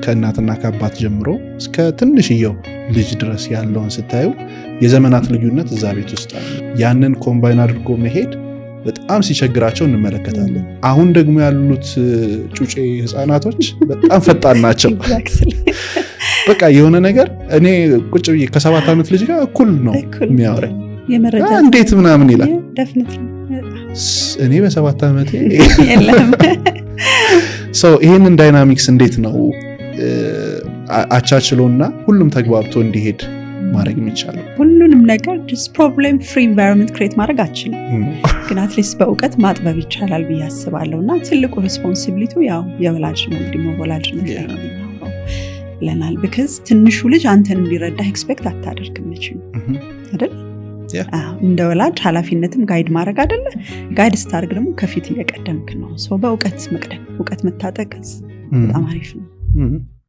ከእናትና ከአባት ጀምሮ እስከ ትንሽየው ልጅ ድረስ ያለውን ስታዩ የዘመናት ልዩነት እዛ ቤት ውስጥ አለ። ያንን ኮምባይን አድርጎ መሄድ በጣም ሲቸግራቸው እንመለከታለን። አሁን ደግሞ ያሉት ጩጬ ህፃናቶች በጣም ፈጣን ናቸው። በቃ የሆነ ነገር እኔ ቁጭ ብዬ ከ7 ዓመት ልጅ ጋር እኩል ነው የሚያወራኝ። እንዴት ምናምን ይላል። እኔ በ7 ዓመቴ ይህንን ዳይናሚክስ እንዴት ነው አቻችሎና ሁሉም ተግባብቶ እንዲሄድ ማድረግ የሚቻለው? ሁሉንም ነገር ፕሮብሌም ፍሪ ኢንቫይሮንመንት ክሬት ማድረግ አችልም፣ ግን አትሊስት በእውቀት ማጥበብ ይቻላል ብዬ አስባለሁ። እና ትልቁ ሬስፖንሲቢሊቲ ያው የወላጅ ነው። እንግዲህ ወላጅነት ላይ ነው ብለናል። ቢካዝ ትንሹ ልጅ አንተን እንዲረዳ ኤክስፔክት አታደርግም አይደል? እንደ ወላጅ ኃላፊነትም ጋይድ ማድረግ አይደለ? ጋይድ ስታደርግ ደግሞ ከፊት እየቀደምክ ነው። በእውቀት መቅደም፣ እውቀት መታጠቅ በጣም አሪፍ ነው።